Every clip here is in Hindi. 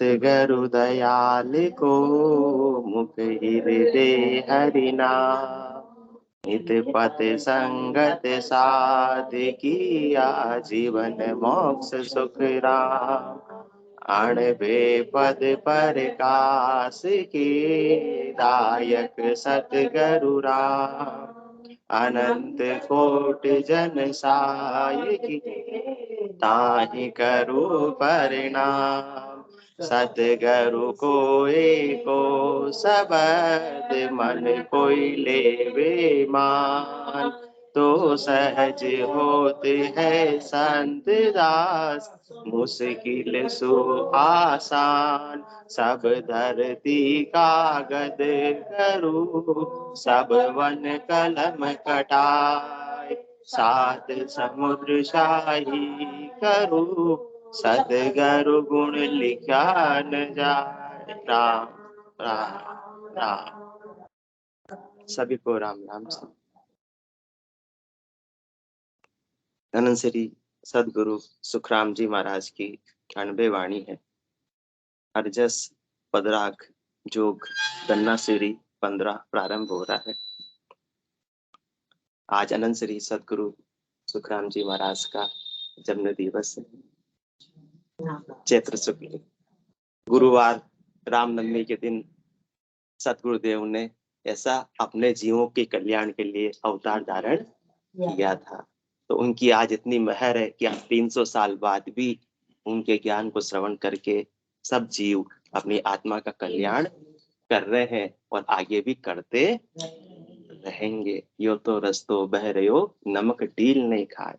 सतगुरु दयाल को मुख हृदय हरि नाम। नित पथ संगत साध किया जीवन मोक्ष सुख राम। अण बेपद प्रकाश के दायक सतगुरु राम। अनंत कोट जन साय की ताहि करो परिणाम। सतगुरु को एको शब्द मन कोई लेवे मान। तो सहज होते है संत दास मुश्किल सु आसान। सब धरती कागद करूं सब वन कलम कटाए। सात समुद्र शाही करूं सतगुरु गुण लिखा न जाए। राम राम राम। सभी को राम नाम से। अनंत श्री सदगुरु सुखराम जी महाराज की 98 वाणी है। अर्जस पदराग जोग दन्ना श्री 15 प्रारंभ हो रहा है। आज अनंत श्री सदगुरु सुखराम जी महाराज का जन्म दिवस है। चैत्र शुक्ल गुरुवार रामनवमी के दिन सतगुरुदेव ने ऐसा अपने जीवों के कल्याण के लिए अवतार धारण किया था। तो उनकी आज इतनी महर है कि 300 साल बाद भी उनके ज्ञान को श्रवण करके सब जीव अपनी आत्मा का कल्याण कर रहे हैं और आगे भी करते रहेंगे। यो तो रस्तो बह रहो नमक ढील नहीं खाए।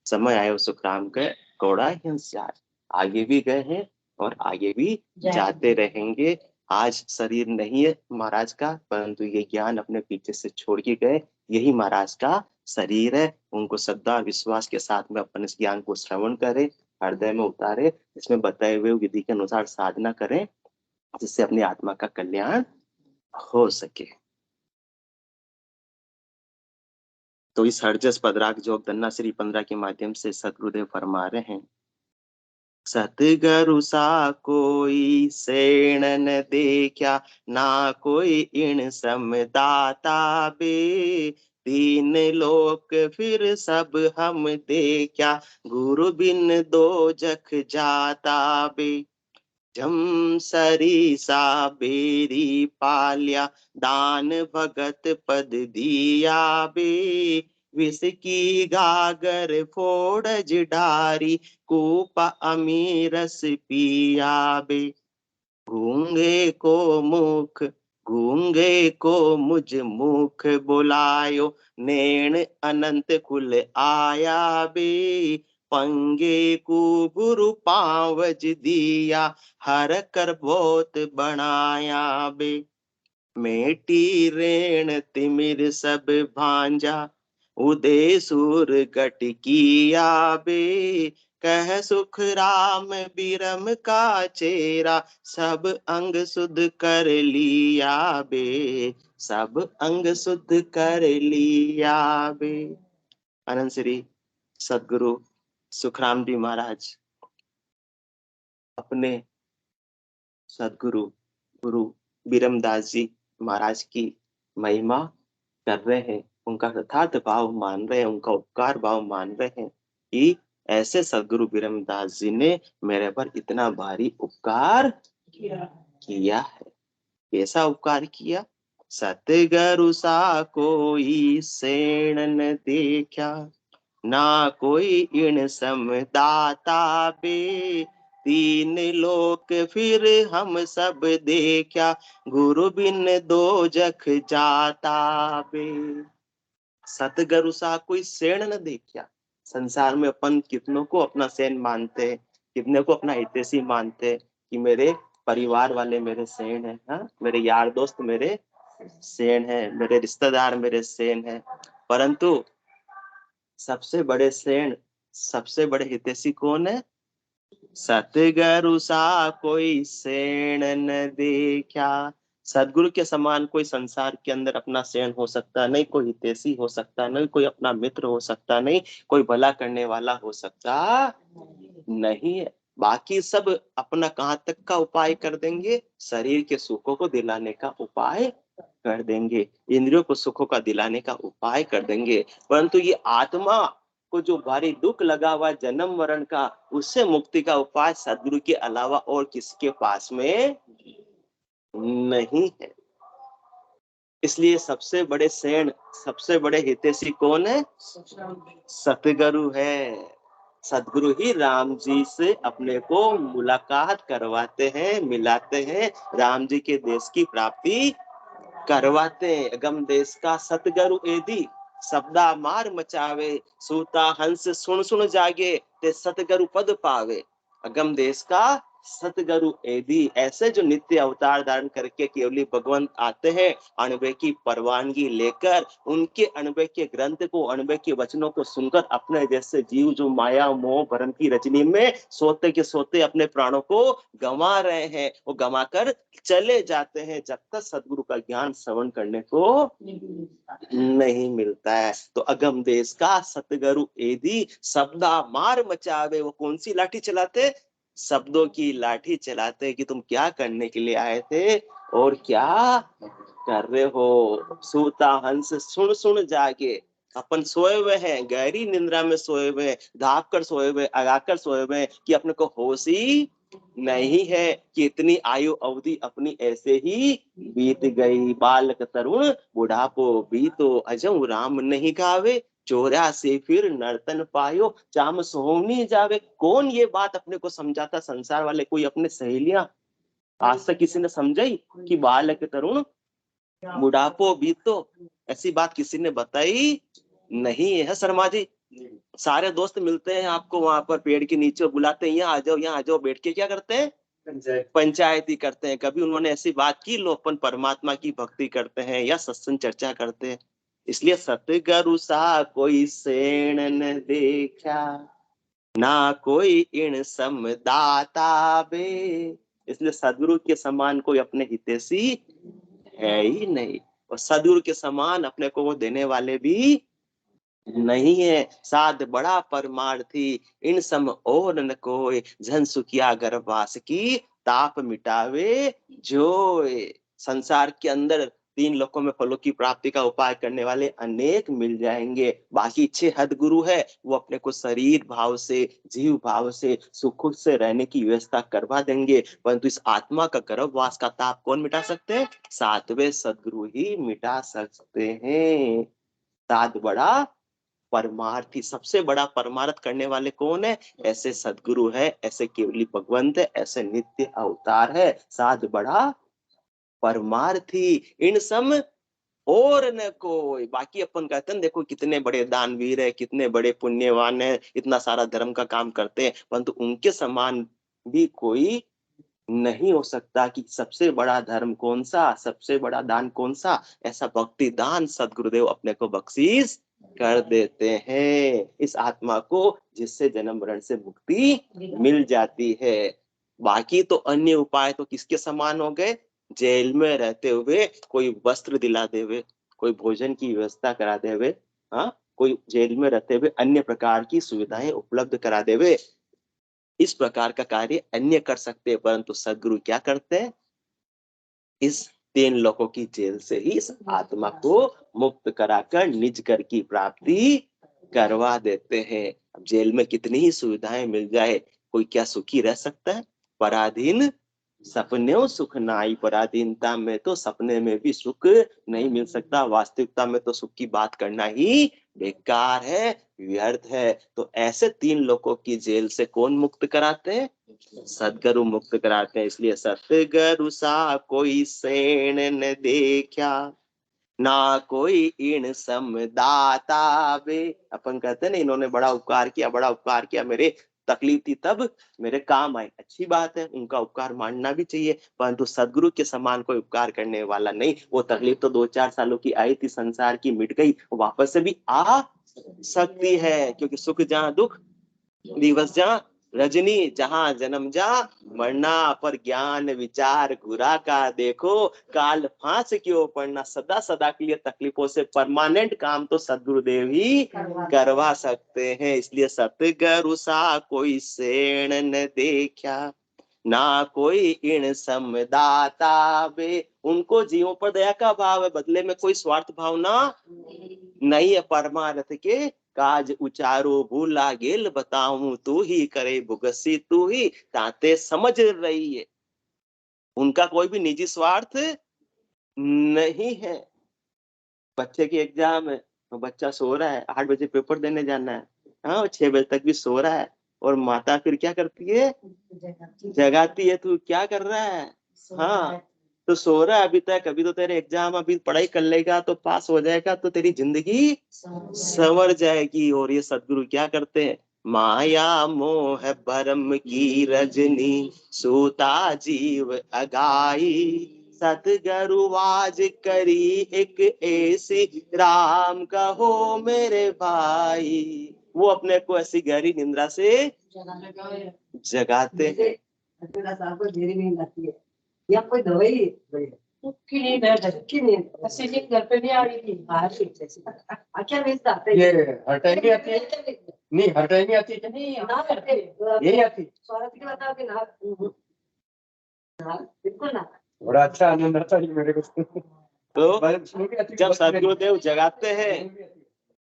समय आयो सुखराम के घोड़ा हिंस जाए। आगे भी गए हैं और आगे भी जाते रहेंगे। आज शरीर नहीं है महाराज का, परंतु ये ज्ञान अपने पीछे से छोड़ के गए, यही महाराज का शरीर है। उनको श्रद्धा विश्वास के साथ में अपन इस ज्ञान को श्रवण करें, हृदय में उतारे, इसमें बताए हुए विधि के अनुसार साधना करें, जिससे अपनी आत्मा का कल्याण हो सके। तो इस हरजस पदराग जोग दन्ना श्री 15 के माध्यम से सतगुरुदेव फरमा रहे हैं, सतगुरु सा कोई सेण न देखा, ना कोई इण समदाता बे। तीन लोक फिर सब हम देखा, गुरु बिन दो जख जाता बे। जम सरीसा बेरी पालिया, दान भगत पद दिया बे। विष की गागर फोड़ज डारी, कूपा अमीरस पिया बे। गूंगे को मुझ मुख बुलायो, नैन अनंत कुल आया बे। पंगे को गुरु पावज दिया, हर कर बहुत बनाया बे। मेटी रेण तिमिर सब भांजा, उदय सूर गट किया बे। कह सुख राम बिरम का चेरा, सब अंग शुद्ध कर लिया बे। सब अंग शुद्ध कर लिया बे। अनंत श्री सदगुरु सुखराम जी महाराज अपने सदगुरु गुरु बिरमदास जी महाराज की महिमा कर रहे हैं, उनका यथार्थ भाव मान रहे हैं, उनका उपकार भाव मान रहे हैं कि ऐसे सदगुरु बिरमदास जी ने मेरे पर इतना भारी उपकार किया है। कैसा उपकार किया? सतगुरु सा कोई सेण न देखा, ना कोई इण समदाता बे। तीन लोक फिर हम सब देखा, गुरु बिन दो जख जाता बे। सतगुरु सा कोई सेण न देखा। संसार में अपन कितनों को अपना सेन मानते, कितने को अपना हितैषी मानते कि मेरे परिवार वाले मेरे सेन है, हाँ? मेरे यार दोस्त मेरे सेन है, मेरे रिश्तेदार मेरे सेन है। परंतु सबसे बड़े सेन, सबसे बड़े हितैषी कौन है? सतगुरु सा कोई सेण न देखा। सदगुरु के समान कोई संसार के अंदर अपना सेन हो सकता नहीं, कोई हितैषी हो सकता नहीं, कोई अपना मित्र हो सकता नहीं, कोई भला करने वाला हो सकता नहीं है। बाकी सब अपना कहाँ तक का उपाय कर देंगे, शरीर के सुखों को दिलाने का उपाय कर देंगे, इंद्रियों को सुखों का दिलाने का उपाय कर देंगे, परंतु ये आत्मा को जो भारी दुख लगा हुआ जन्म मरण का, उससे मुक्ति का उपाय सदगुरु के अलावा और किसके पास में नहीं है। इसलिए सबसे बड़े सेठ, सबसे बड़े हितैषी कौन है? सतगुरु है। सदगुरु ही राम जी से अपने को मुलाकात करवाते हैं, मिलाते हैं, राम जी के देश की प्राप्ति करवाते हैं। अगम देश का सतगुरु एदी शब्दा मार मचावे, सूता हंस सुन सुन जागे, ते सतगुरु पद पावे। अगम देश का सतगुरु एदी, ऐसे जो नित्य अवतार धारण करके केवली भगवंत आते हैं, अनुभव की परवानगी लेकर, उनके अनुभव के ग्रंथ को, अनुभव के वचनों को सुनकर अपने जैसे जीव जो माया मोह भ्रम की रजनी में सोते के सोते अपने प्राणों को गंवा रहे हैं, वो गंवा कर चले जाते हैं, जब तक सदगुरु का ज्ञान श्रवण करने को नहीं मिलता है। तो अगम देश का सतगुरु एदी शब्दा मार मचावे, वो कौन सी लाठी चलाते? शब्दों की लाठी चलाते कि तुम क्या करने के लिए आए थे और क्या कर रहे हो। सूता हंस सुन सुन जागे, अपन सोए हुए हैं, गहरी निंद्रा में सोए हुए हैं, धाप कर सोए हुए, अगाकर सोए हुए कि अपने को होश ही नहीं है कि इतनी आयु अवधि अपनी ऐसे ही बीत गई। बालक तरुण बुढ़ापो बीतो, अजऊ राम नहीं गावे, चोरा से फिर नर्तन पायो, चाम सोहनी जावे। कौन ये बात अपने को समझाता? संसार वाले, कोई अपने सहेलियां आज तक किसी ने समझाई कि बालक तरुण बुढ़ापो बीतो? ऐसी बात किसी ने बताई नहीं है शर्मा जी। सारे दोस्त मिलते हैं आपको वहां पर पेड़ के नीचे, बुलाते हैं यहाँ आ जाओ, यहाँ आ जाओ, बैठ के क्या करते हैं? पंचायती करते हैं। कभी उन्होंने ऐसी बात की लो अपन परमात्मा की भक्ति करते हैं या सत्संग चर्चा करते हैं? इसलिए सतगुरु सा कोई सेण न देखा, ना कोई इण सम दाता बे। इसलिए सदगुरु के समान कोई अपने हितैषी है ही नहीं, और सदगुरु के समान अपने को वो देने वाले भी नहीं है। साध बड़ा परमार्थी, इन सम और न कोई, जन सुखिया गर्भवास की ताप मिटावे जोय। संसार के अंदर तीन लोकों में फलों की प्राप्ति का उपाय करने वाले अनेक मिल जाएंगे। बाकी 6 हद गुरु है, वो अपने को शरीर भाव से, जीव भाव से, सुख से रहने की व्यवस्था करवा देंगे, परंतु इस आत्मा का गर्भवास का ताप कौन मिटा सकते हैं? 7वें सदगुरु ही मिटा सकते हैं। सात बड़ा परमार्थी, सबसे बड़ा परमार्थ करने वाले कौन है? ऐसे सदगुरु है, ऐसे केवली भगवंत है, ऐसे नित्य अवतार है। साध बड़ा परमार्थी, इन सम और न कोई। बाकी अपन कहते हैं देखो कितने बड़े दानवीर है, कितने बड़े पुण्यवान है, इतना सारा धर्म का काम करते हैं, परंतु उनके समान भी कोई नहीं हो सकता कि सबसे बड़ा धर्म कौन सा, सबसे बड़ा दान कौन सा। ऐसा भक्ति दान सदगुरुदेव अपने को बख्शीश कर देते हैं इस आत्मा को, जिससे जन्म मरण से मुक्ति मिल जाती है। बाकी तो अन्य उपाय तो किसके समान हो गए? जेल में रहते हुए कोई वस्त्र दिला देवे, कोई भोजन की व्यवस्था करा देवे, हाँ, कोई जेल में रहते हुए अन्य प्रकार की सुविधाएं उपलब्ध करा देवे, इस प्रकार का कार्य अन्य कर सकते हैं, परंतु सदगुरु क्या करते हैं? इस 3 लोकों की जेल से ही इस आत्मा को मुक्त कराकर निज घर की प्राप्ति करवा देते हैं। अब जेल में कितनी ही सुविधाएं मिल जाए, कोई क्या सुखी रह सकता है? पराधीन सपने सुख नाई, पराधीनता में तो सपने में भी सुख नहीं मिल सकता। वास्तविकता में तो सुख की बात करना ही बेकार है, व्यर्थ है। तो ऐसे 3 लोगों की जेल से कौन मुक्त कराते हैं? सदगुरु मुक्त कराते हैं। इसलिए सतगुरु सा कोई सेण न देखा, ना कोई इन सम दाता बे। अपन कहते हैं ना, इन्होंने बड़ा उपकार किया, बड़ा उपकार किया, मेरे तकलीफ थी तब मेरे काम आए। अच्छी बात है, उनका उपकार मानना भी चाहिए, परंतु सदगुरु के समान कोई उपकार करने वाला नहीं। वो तकलीफ तो 2-4 सालों की आई थी, संसार की, मिट गई, वापस से भी आ सकती है, क्योंकि सुख जहाँ दुख दिवस जहाँ रजनी जहां जन्म जा मरना, पर ज्ञान विचार गुरा का देखो, काल फांस क्यों पड़ना, सदा सदा के लिए तकलीफों से परमानेंट काम तो सदगुरुदेव ही करवा सकते हैं। इसलिए सतगुरु सा कोई सेण न देखा, ना कोई इण समदाता बे। उनको जीवों पर दया का भाव है, बदले में कोई स्वार्थ भावना नहीं है। परमार्थ के काज उचारो भूला गेल, बताऊं तू ही करे भुगसी तू ही, ताते समझ रही है। उनका कोई भी निजी स्वार्थ नहीं है। बच्चे की एग्जाम है तो बच्चा सो रहा है, 8 बजे पेपर देने जाना है, हाँ 6 बजे तक भी सो रहा है, और माता फिर क्या करती है, जगाती है, तू क्या कर रहा है, हाँ तो सो रहा है अभी तक, अभी तो तेरे एग्जाम, अभी पढ़ाई कर लेगा तो पास हो जाएगा, तो तेरी जिंदगी संवर जाएगी। और ये सदगुरु क्या करते हैं, माया मोह भरम की रजनी, सूता जीव अगाई, सतगरुवाज करी एक ऐसी, राम कहो मेरे भाई। वो अपने को ऐसी गहरी निंद्रा से जगाते हैं। या कोई दवाई की नींद है, की नींद ऐसी नींद घर पे नहीं आ रही थी, बाहर से क्या भेजता है ये, हर टाइम भी आती है नहीं, हर टाइम भी आती है नहीं, ना करते यही आती स्वागत की बता के ना, बिल्कुल ना, बड़ा अच्छा आनंद आता है मेरे को। तो जब सदगुरुदेव जगाते हैं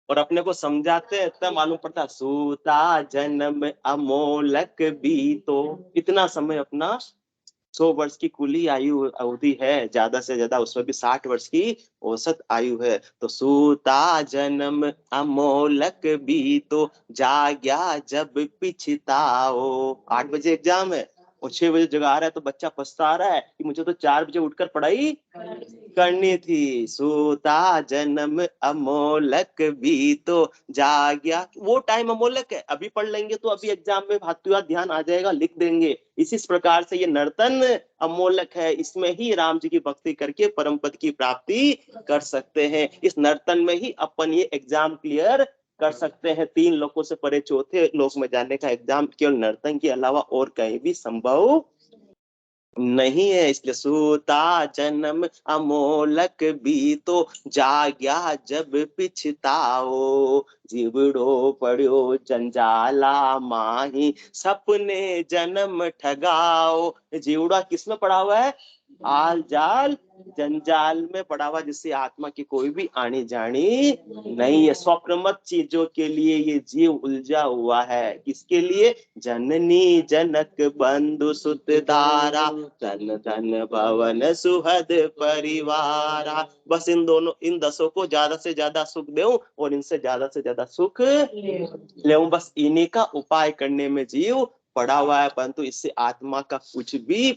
और अपने को समझाते हैं, तब मालूम पड़ता सूता जन्म अमोलक भी, तो इतना समय अपना 100 वर्ष की कुली आयु अवधि है, ज्यादा से ज्यादा उसमें भी 60 वर्ष की औसत आयु है। तो सूता जन्म अमोलक भी, तो जाग्या जब पिछताओ। 8 बजे एग्जाम है और 6 बजे जगा रहा है, तो बच्चा पछता रहा है कि मुझे तो 4 बजे उठकर पढ़ाई करनी थी। सूता जन्म अमोलक भी, तो जाग्या, वो टाइम अमोलक है, अभी पढ़ लेंगे तो अभी एग्जाम में हाथों हाथ ध्यान आ जाएगा, लिख देंगे। इसी प्रकार से ये नर्तन अमोलक है, इसमें ही राम जी की भक्ति करके परम पद की प्राप्ति कर सकते हैं। इस नर्तन में ही अपन ये एग्जाम क्लियर कर सकते हैं। 3 लोकों से परे चौथे लोक में जाने का एग्जाम केवल नर्तन के अलावा और कहीं भी संभव नहीं है। इसलिए सूता जन्म अमोलक भी, तो जाग्या जब पिछताओ, जीवड़ो पड़ो जंजाला माही, सपने जन्म ठगाओ। जीवड़ा किसमें पड़ा हुआ है, आल जाल जंजाल में पड़ा हुआ, जिससे आत्मा की कोई भी आनी जानी नहीं है। स्वप्नमत चीजों के लिए ये जीव उलझा हुआ है। किसके लिए, जननी जनक बंधु सुत दारा, धन धन भवन सुहद परिवारा। बस इन दोनों, इन 10 को ज्यादा से ज्यादा सुख दूं और इनसे ज्यादा से ज्यादा सुख ले, बस इन्हीं का उपाय करने में जीव पड़ा हुआ है। परंतु इससे आत्मा का कुछ भी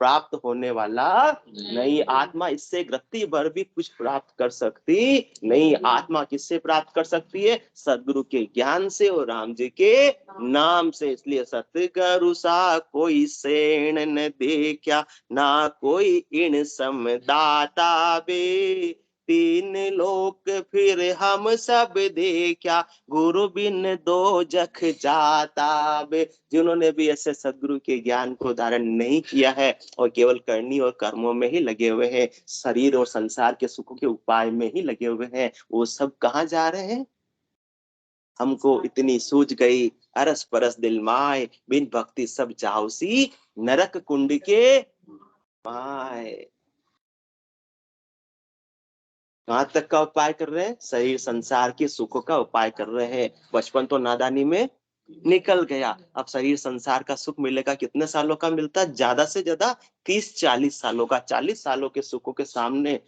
प्राप्त होने वाला नहीं। आत्मा इससे रत्ती भर भी कुछ प्राप्त कर सकती नहीं। आत्मा किससे प्राप्त कर सकती है, सदगुरु के ज्ञान से और राम जी के नाम से। इसलिए सतगुरु सा कोई सेण न देखा, ना कोई इण समदाता बे, 3 लोक फिर हम सब देखा, गुरु बिन दो जख जाता बे। जिन्होंने भी ऐसे सदगुरु के ज्ञान को धारण नहीं किया है और केवल करनी और कर्मों में ही लगे हुए हैं, शरीर और संसार के सुखों के उपाय में ही लगे हुए हैं, वो सब कहाँ जा रहे हैं। हमको इतनी सूझ गई अरस परस दिल माए, बिन भक्ति सब जाऊसी नरक कुंड के माए। कहां तक का उपाय कर रहे हैं, शरीर संसार के सुखों का उपाय कर रहे हैं। बचपन तो नादानी में निकल गया, अब शरीर संसार का सुख मिलेगा, कितने सालों का मिलता है, ज्यादा से ज्यादा 30-40 सालों का। 40 सालों के सुखों के सामने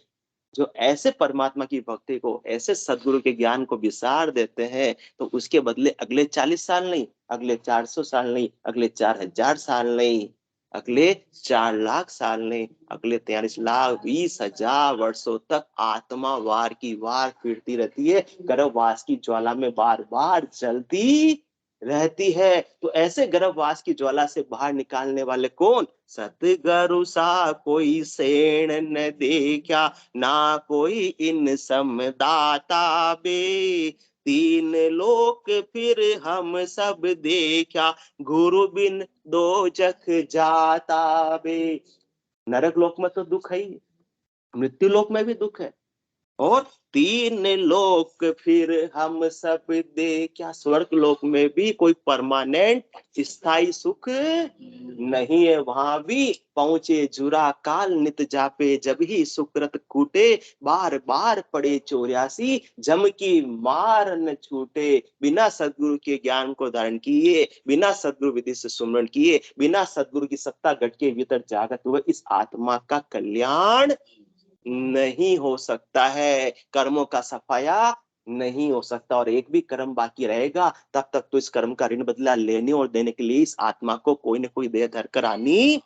जो ऐसे परमात्मा की भक्ति को, ऐसे सदगुरु के ज्ञान को विसार देते हैं, तो उसके बदले अगले 40 साल नहीं, अगले 400 साल नहीं, अगले 4000 साल नहीं, अगले 4 लाख साल नहीं, अगले 43,20,000 वर्षों तक आत्मा वार की वार फिरती रहती है, गर्भवास की ज्वाला में बार बार जलती रहती है। तो ऐसे गर्भवास की ज्वाला से बाहर निकालने वाले कौन, सतगुरु सा कोई सेण न देखा, ना कोई इन समदाता बे, तीन लोक फिर हम सब देखा, गुरु बिन दो जख जाता बे। नरक लोक में तो दुख है ही, मृत्यु लोक में भी दुख है, और तीन लोक फिर हम सब देखा, स्वर्ग लोक में भी कोई परमानेंट स्थायी सुख नहीं है, वहां भी पहुंचे जुरा काल नित जापे, जब ही सुकृत कूटे बार बार पड़े 84, जम की मार न छूटे। बिना सदगुरु के ज्ञान को धारण किए, बिना सदगुरु विधि से सुमरण किए, बिना सदगुरु की सत्ता घट के भीतर जागत हुए इस आत्मा का कल्याण नहीं हो सकता है, कर्मों का सफाया नहीं हो सकता, और एक भी कर्म बाकी रहेगा तब तक तो इस कर्म का ऋण बदला लेने और देने के लिए इस आत्मा को कोई न कोई देह धर कर आनी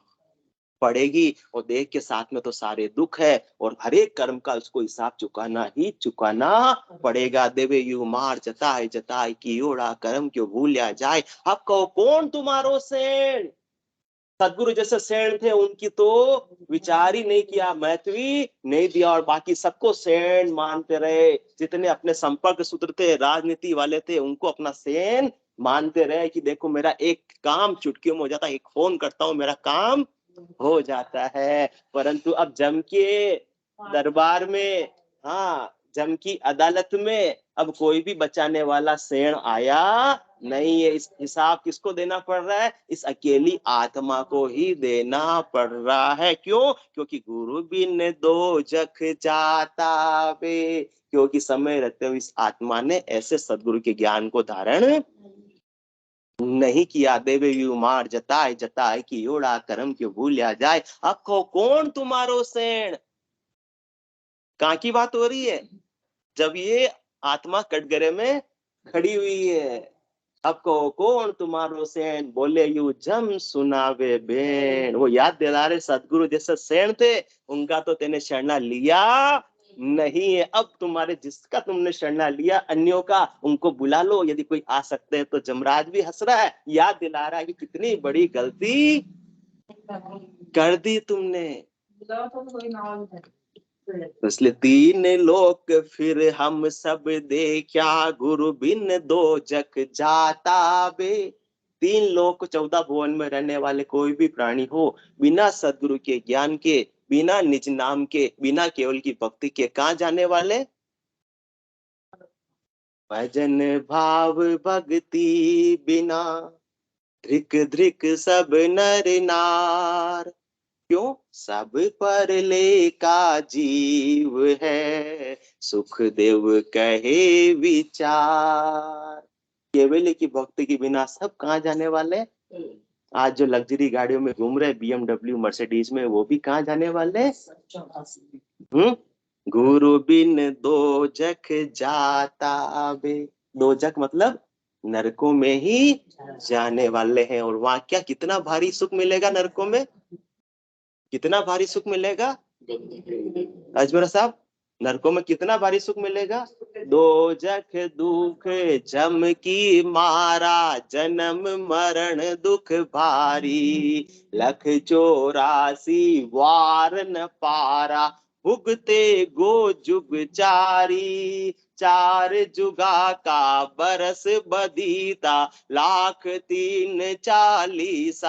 पड़ेगी, और देह के साथ में तो सारे दुख है, और हर एक कर्म का उसको हिसाब चुकाना ही चुकाना पड़ेगा। देवे यू मार जताए जताए की ओड़ा, कर्म क्यों भूलिया जाए, अब कहो कौन तुम्हारो सेण। सदगुरु जैसे सेण थे उनकी तो विचार ही नहीं किया, महत्व ही नहीं दिया, और बाकी सबको सेण मानते रहे, जितने अपने संपर्क सूत्र थे, राजनीति वाले थे, उनको अपना सेन मानते रहे कि देखो मेरा एक काम चुटकियों में हो जाता है, एक फोन करता हूं मेरा काम हो जाता है। परंतु अब जम के दरबार में, हाँ जम की अदालत में अब कोई भी बचाने वाला सेण आया नहीं है। इस हिसाब किसको देना पड़ रहा है, इस अकेली आत्मा को ही देना पड़ रहा है। क्यों? क्योंकि गुरु बिन दो जख जाता बे, क्योंकि समय रहते हुए इस आत्मा ने ऐसे सदगुरु के ज्ञान को धारण नहीं किया। देवे यू मार जताए जताए कि ओड़ा, कर्म क्यों भूलिया जाए, अब कौन तुम्हारो सेण। कहाँ की बात हो रही है? जब ये आत्मा कटघरे में खड़ी हुई है, अब कौन तुम्हारो सेन, बोले यू जम सुनावे बेन। वो याद दिला रहे सदगुरु जैसे सेन थे, उनका तो तेने शरणा लिया नहीं है, अब तुम्हारे जिसका तुमने शरणा लिया अन्यों का, उनको बुला लो, यदि कोई आ सकते हैं तो। जमराज भी हंस रहा है, याद दिला रहा है कि कितनी बड़ी गलती कर दी तुमने। इसलिए तीन लोक फिर हम सब देखा, गुरु बिन दो जग जाता बे। तीन लोक 14 भुवन में रहने वाले कोई भी प्राणी हो, बिना सदगुरु के ज्ञान के, बिना निज नाम के, बिना केवल की भक्ति के कहाँ जाने वाले? भजन भाव भक्ति बिना ध्रिक ध्रिक सब नर नार। क्यों? सब पर ले का जीव है, सुख देव कहे विचार। केवल की भक्ति के बिना सब कहाँ जाने वाले? आज जो लग्जरी गाड़ियों में घूम रहे, BMW मर्सिडीज में, वो भी कहाँ जाने वाले? गुरु बिन दो जख जाता बे। दो जख मतलब नरकों में ही जाने वाले हैं, और वहां क्या कितना भारी सुख मिलेगा नरकों में? कितना भारी सुख मिलेगा अजमेर साहब? नरकों में कितना भारी सुख मिलेगा? दो जख दुख जम की मारा, जन्म मरण दुख भारी, लख 84 वार न पारा, भुगते गो जुग चारी। चार जुगा का बरस बदीता, लाख 340,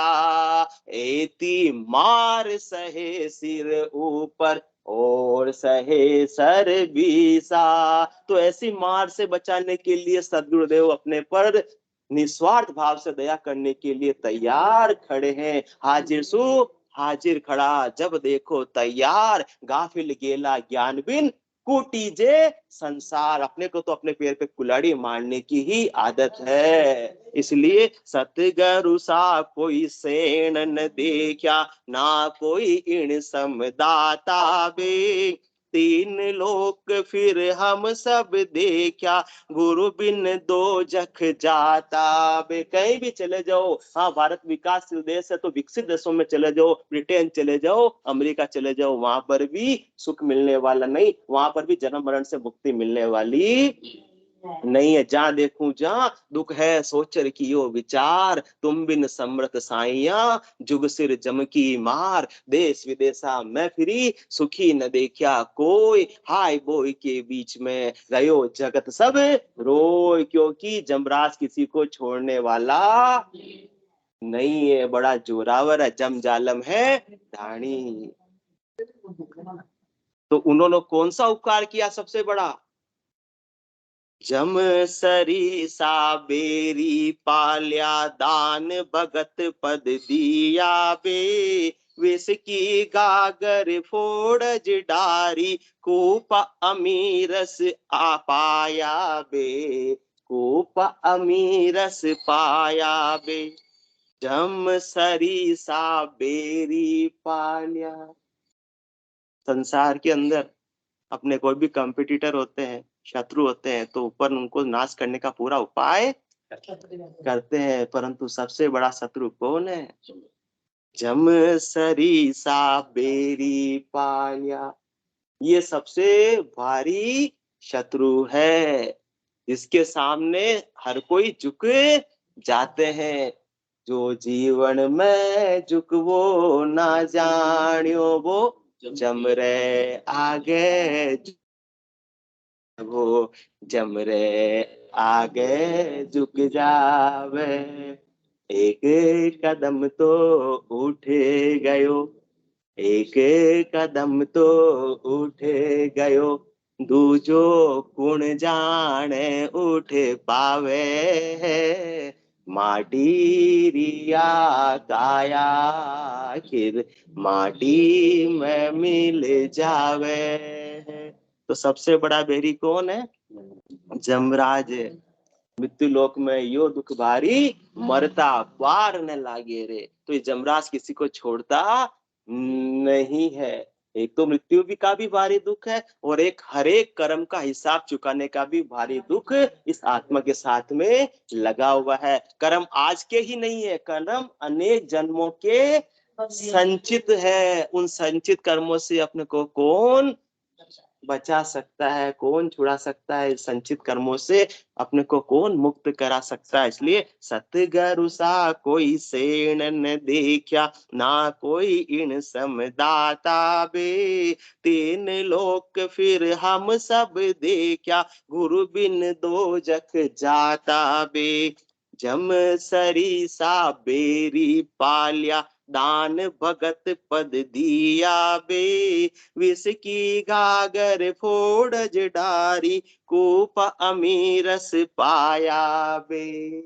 एती मार सहे सिर ऊपर और सहे सर बीसा। तो ऐसी मार से बचाने के लिए सदगुरुदेव अपने पर निस्वार्थ भाव से दया करने के लिए तैयार खड़े हैं। हाजिर सु हाजिर खड़ा, जब देखो तैयार, गाफिल गेला ज्ञान बिन कुटीजे संसार। अपने को तो अपने पैर पे कुल्हाड़ी मारने की ही आदत है। इसलिए सतगुरु सा कोई सेण न देखा, ना कोई इण समदाता बे। तीन लोक फिर हम सब देखा, गुरु बिन दो जख जाता बे। कहीं भी चले जाओ, हाँ भारत विकासशील देश है तो विकसित देशों में चले जाओ, ब्रिटेन चले जाओ, अमेरिका चले जाओ, वहां पर भी सुख मिलने वाला नहीं, वहां पर भी जन्म मरण से मुक्ति मिलने वाली नहीं है जहाँ देखूं जहाँ दुख है सोचर कियो विचार, तुम बिन समरथ साइया जुग सिर जम की मार। देश विदेशा मैं फिरी सुखी न देखा कोई, हाय बोई के बीच में रहो जगत सब रोय। क्योंकि जमराज किसी को छोड़ने वाला नहीं है, बड़ा जोरावर है, जम जालम है धानी। तो उन्होंने कौन सा उपकार किया सबसे बड़ा? जम सरी साबेरी पाल्या दान भगत पद दिया बे। विष की गागर फोड़ डारी कूप अमीरस आ पाया बे। कूप अमीरस पाया बे। जम सरी साबेरी पाल्या। संसार के अंदर अपने कोई भी कंपटीटर होते हैं, शत्रु होते हैं, तो ऊपर उनको नाश करने का पूरा उपाय करते हैं, परंतु सबसे बड़ा शत्रु कौन है? जम सरी सा बेरी पालिया। ये सबसे भारी शत्रु है, इसके सामने हर कोई झुक जाते हैं। जो जीवन में झुक वो ना जानियो, वो जम रे आगे वो जमरे आगे झुक जावे। एक कदम तो उठे गयो, एक कदम तो उठे गयो, दूजो कुण जाने उठ पावे है। माटी रिया काया आखिर माटी में मिल जावे है। तो सबसे बड़ा बेरी कौन है? जमराज। मृत्यु लोक में यो दुख भारी मरता पार न लागे रे। तो ये जमराज किसी को छोड़ता नहीं है। एक तो मृत्यु भी का भी भारी दुख है, और एक हर एक कर्म का हिसाब चुकाने का भी भारी दुख इस आत्मा के साथ में लगा हुआ है। कर्म आज के ही नहीं है, कर्म अनेक जन्मों के संचित है। उन संचित कर्मों से अपने को कौन बचा सकता है, कौन छुड़ा सकता है? संचित कर्मों से अपने को कौन मुक्त करा सकता है? इसलिए सतगुरु सा कोई सेण न देखा, ना कोई इन समदाता बे। तीन लोक फिर हम सब देखा, गुरु बिन दो जख जाता बे। जम सरी सा बेरी पालिया दान भगत पद दिया बे। विष की गागर फोड़ डारी कूप अमीरस पाया बे।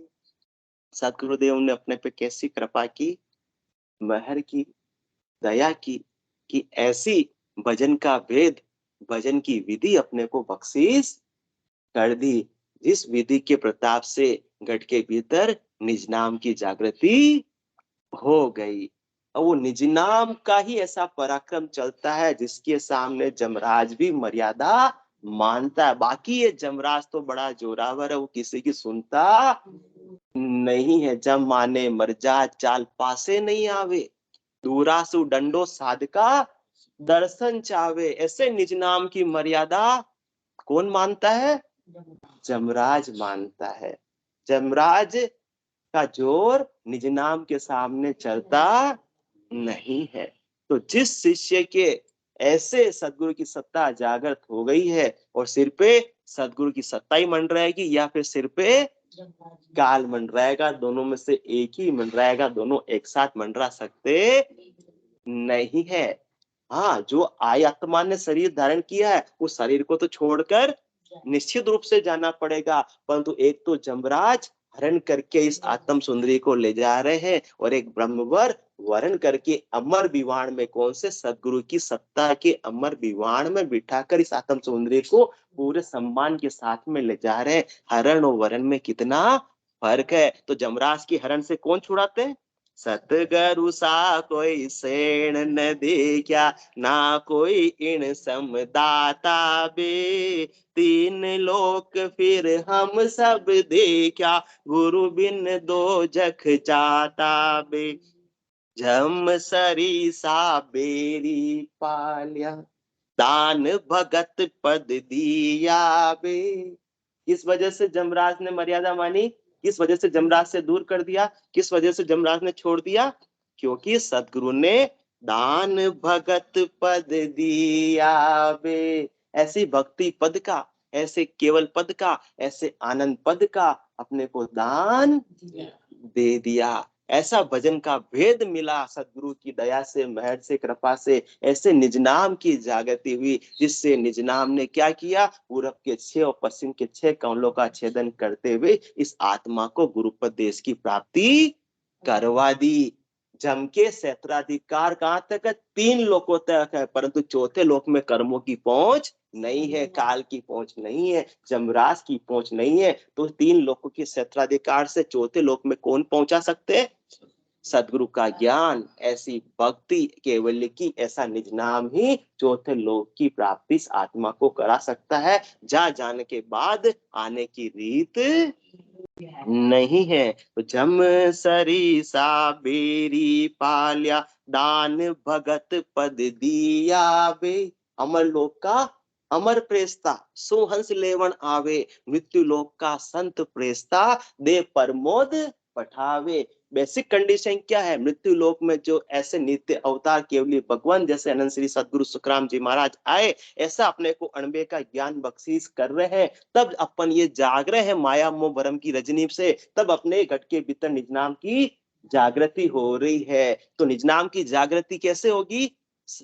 सदगुरुदेव ने अपने पे कैसी कृपा की, मेहर की, दया की कि ऐसी भजन का भेद, भजन की विधि अपने को बख्शीश कर दी, जिस विधि के प्रताप से घट के भीतर निज नाम की जागृति हो गई। और वो निज नाम का ही ऐसा पराक्रम चलता है जिसके सामने जमराज भी मर्यादा मानता है। बाकी ये जमराज तो बड़ा जोरावर है, वो किसी की सुनता नहीं है। जब माने मर जा चाल पासे नहीं आवे, दूरासु डंडो साधका दर्शन चावे। ऐसे निज नाम की मर्यादा कौन मानता है? जमराज मानता है। जमराज का जोर निज नाम के सामने चलता नहीं है। तो जिस शिष्य के ऐसे सदगुरु की सत्ता जागृत हो गई है, और सिर पे सदगुरु की सत्ता ही मंडराएगी या फिर सिर पे काल मंडराएगा, दोनों में से एक ही मंडराएगा, दोनों एक साथ मंडरा सकते नहीं है। हाँ, जो आत्मा ने शरीर धारण किया है, उस शरीर को तो छोड़कर निश्चित रूप से जाना पड़ेगा, परंतु एक तो जमराज हरण करके इस आत्म सुंदरी को ले जा रहे हैं, और एक ब्रह्मवर वरण करके अमर विवाण में, कौन से सदगुरु की सत्ता के अमर विवाण में बिठाकर इस आत्म सुंदरी को पूरे सम्मान के साथ में ले जा रहे हैं। हरण और वरण में कितना फर्क है। तो जमराज की हरण से कौन छुड़ाते हैं? सतगुरु सा कोई सेण न देखा, ना कोई इन समदाता बे। तीन लोक फिर हम सब देखा, गुरु बिन दो जख जाता बे। जम सरी सा बेरी पालिया दान भगत पद दिया बे। किस वजह से जमराज ने मर्यादा मानी, किस वजह से जमराज से दूर कर दिया, किस वजह से जमराज ने छोड़ दिया? क्योंकि सदगुरु ने दान भगत पद दिया बे। ऐसी भक्ति पद का, ऐसे केवल पद का, ऐसे आनंद पद का अपने को दान दे दिया। ऐसा भजन का भेद मिला सदगुरु की दया से, मेहर से, कृपा से। ऐसे निज नाम की जागृति हुई, जिससे निज नाम ने क्या किया, पूरब के 6 और पश्चिम के 6 कमलों का छेदन करते हुए इस आत्मा को गुरुपदेश की प्राप्ति करवा दी। जम के क्षेत्राधिकार कहां तक है? 3 लोकों तक है, परंतु चौथे लोक में कर्मों की पहुंच नहीं है, काल की पहुंच नहीं है, जमराज की पहुंच नहीं है। तो 3 लोकों के क्षेत्राधिकार से चौथे लोक में कौन पहुंचा सकते हैं? सदगुरु का ज्ञान, ऐसी भक्ति केवल्य की, ऐसा निज नाम ही चौथे लोक की प्राप्ति इस आत्मा को करा सकता है। जा जाने के बाद आने की रीत नहीं है। तो जम सरीसा बेरी पालिया, दान भगत पद दिया बे। अमर लोक का अमर प्रेस्ता, सुहंस लेवन आवे, मृत्यु लोक का संत प्रेस्ता, दे प्रमोद पठावे। बेसिक कंडीशन क्या है? मृत्यु लोक में जो ऐसे नित्य अवतार केवली भगवान जैसे अनंत श्री सदगुरु सुखराम जी महाराज आए, ऐसा अपने को अणबे का ज्ञान बख्शीश कर रहे हैं, तब अपन ये जाग रहे हैं माया मोह भरम की रजनी से, तब अपने घट के भीतर निज नाम की जागृति हो रही है। तो निज नाम की जागृति कैसे होगी?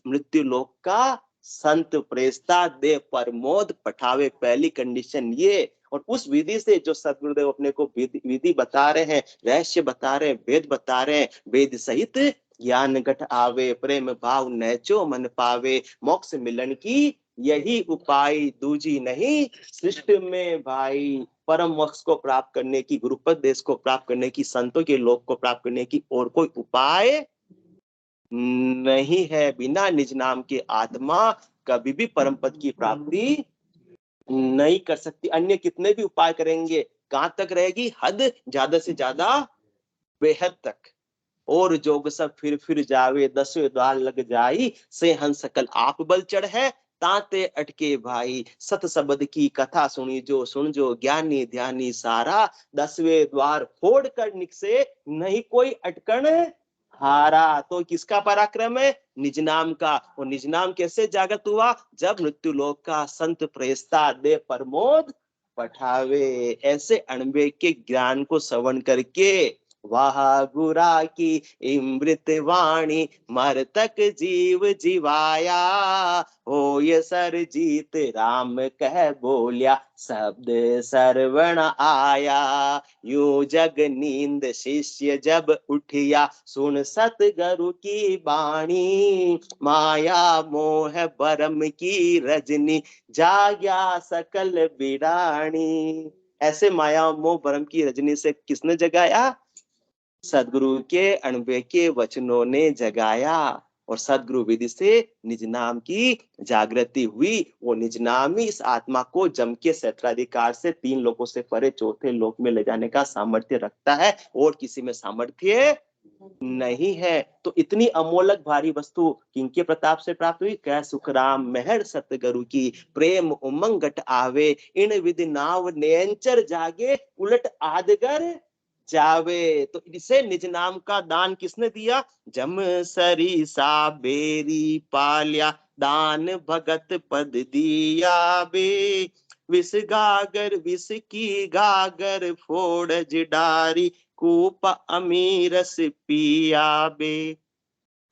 मृत्यु लोक का संत प्रेस्ता दे प्रमोद पठावे, पहली कंडीशन ये। और उस विधि से जो सदगुरुदेव अपने को विधि बता रहे हैं, रहस्य बता रहे हैं, वेद बता रहे हैं, वेद सहित ज्ञान घट आवे, प्रेम भाव नैचो मन पावे, मोक्ष मिलन की यही उपाय, दूजी नहीं सृष्टि में भाई। परम मोक्ष को प्राप्त करने की, गुरुपद देश को प्राप्त करने की, संतों के लोक को प्राप्त करने की और कोई उपाय नहीं है। बिना निज नाम के आत्मा कभी भी परम पद की प्राप्ति नहीं कर सकती। अन्य कितने भी उपाय करेंगे, कहां तक रहेगी? हद, ज्यादा से ज्यादा बेहद तक। और जोग सब फिर जावे, 10वें द्वार लग जाई, से हंस सकल आप बल चढ़ है, ताते अटके भाई। सत शब्द की कथा सुनी जो, सुन जो ज्ञानी ध्यानी सारा, 10वें द्वार फोड़ कर निकसे, नहीं कोई अटकन हारा। तो किसका पराक्रम है? निज नाम का। और निज नाम कैसे जागृत हुआ? जब मृत्यु लोक का संत प्रेस्ता दे प्रमोद पठावे। ऐसे अणबे के ज्ञान को श्रवण करके, वाह गुरा की इमृत वाणी, मरतक जीव जीवाया, हो ये सर जीत राम कह बोलिया, शब्द सरवण आया। यूं जग नींद शिष्य जब उठिया, सुन सतगुरु की बाणी, माया मोह भरम की रजनी, जाग्या सकल बिरानी। ऐसे माया मोह भरम की रजनी से किसने जगाया? सदगुरु के अणबे के वचनों ने जगाया। और सदगुरु विधि से निज नाम की जागृति हुई। वो निज नाम ही इस आत्मा को जम के क्षेत्राधिकार से 3 लोकों से परे चौथे लोक में ले जाने का सामर्थ्य रखता है, और किसी में सामर्थ्य नहीं है। तो इतनी अमोलक भारी वस्तु किनके प्रताप से प्राप्त हुई? कह सुखराम मेहर सतगुरु की, प्रेम उमंग घट आवे, इन विधि नाव नयनचर जागे, उलट आदगर जावे। तो इसे निज नाम का दान किसने दिया? जम सरीसा बेरी पालिया, दान भगत पद दिया बे। विष गागर विष की गागर फोड़ जिडारी, कूप अमीरस पिया बे।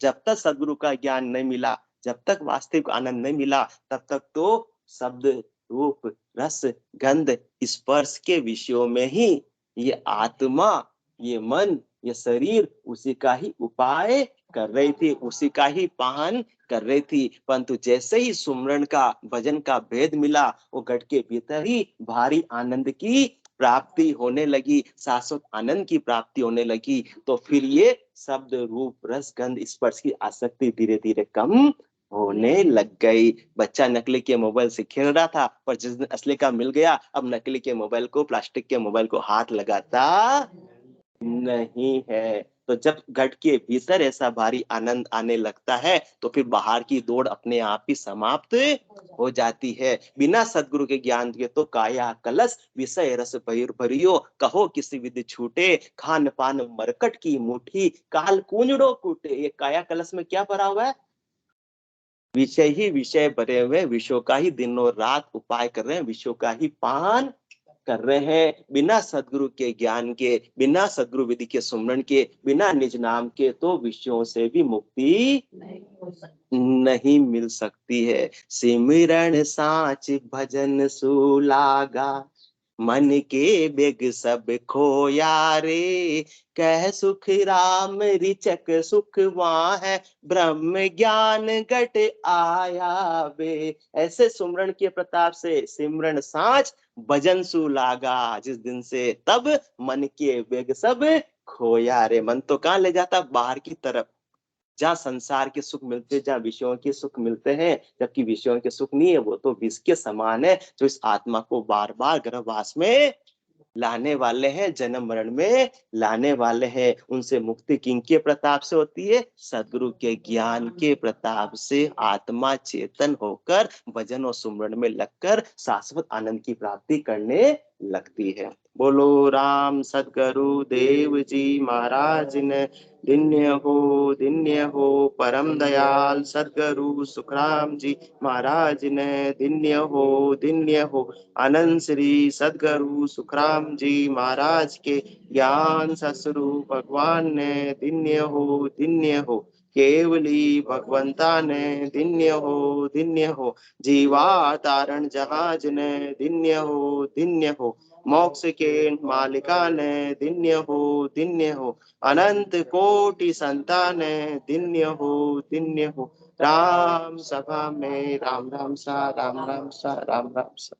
जब तक सदगुरु का ज्ञान नहीं मिला, जब तक वास्तविक आनंद नहीं मिला, तब तक तो शब्द रूप रस गंध स्पर्श के विषयों में ही ये आत्मा, ये मन, ये शरीर उसी का ही उपाय कर रही थी, उसी का ही पान कर रही थी। परंतु जैसे ही सुमरन का, भजन का भेद मिला, वो घट के भीतर ही भारी आनंद की प्राप्ति होने लगी, शाश्वत आनंद की प्राप्ति होने लगी। तो फिर ये शब्द रूप रस गंध स्पर्श की आसक्ति धीरे धीरे कम होने लग गई। बच्चा नकली के मोबाइल से खेल रहा था, पर जिस दिन असली का मिल गया, अब नकली के मोबाइल को, प्लास्टिक के मोबाइल को हाथ लगाता नहीं है। तो जब घट के भीतर ऐसा भारी आनंद आने लगता है तो फिर बाहर की दौड़ अपने आप ही समाप्त हो जाती है। बिना सदगुरु के ज्ञान के तो काया कलश विषय रस भरियो, कहो किसी विधि छूटे, खान पान मरकट की मुट्ठी, काल कूंजड़ो कूटे। ये काया कलश में क्या भरा हुआ है? विषय ही विषय भरे हुए, विषयों का ही दिनों रात उपाय कर रहे हैं, विषयों का ही पान कर रहे हैं। बिना सदगुरु के ज्ञान के, बिना सदगुरु विधि के सुमरण के, बिना निज नाम के तो विषयों से भी मुक्ति नहीं मिल सकती है। सिमरन साच भजन सुलागा, मन के बेग सब खोया रे, कह सुख राम रिचक सुख वहाँ है, ब्रह्म ज्ञान घट आया बे। ऐसे सुमरण के प्रताप से सिमरन साच भजन सुलागा, जिस दिन से तब मन के बेग सब खोया रे। मन तो कहाँ ले जाता? बाहर की तरफ, जहाँ संसार के सुख मिलते हैं, जहाँ विषयों के सुख मिलते हैं। जबकि विषयों के सुख नहीं है, वो तो विष के समान है, जो इस आत्मा को बार बार गर्भवास में लाने वाले हैं, जन्म मरण में लाने वाले हैं। उनसे मुक्ति किनके प्रताप से होती है? सदगुरु के ज्ञान के प्रताप से आत्मा चेतन होकर भजन और सुमरण में लगकर शाश्वत आनंद की प्राप्ति करने लगती है। बोलो राम सदगुरु देव जी महाराज ने दिन्य हो परम दयाल सदगुरु सुखराम जी महाराज ने दिन्य हो अनंत श्री सदगुरु सुखराम जी महाराज के ज्ञान ससुरु भगवान ने दिन्य हो केवली भगवंता ने दिन्य हो जीवा तारण जहाज ने दिन्य हो मोक्ष के मालिका ने दिन्य हो अनंत कोटि संतान दिन्य हो राम सभा में राम राम सा राम राम सा राम राम सा।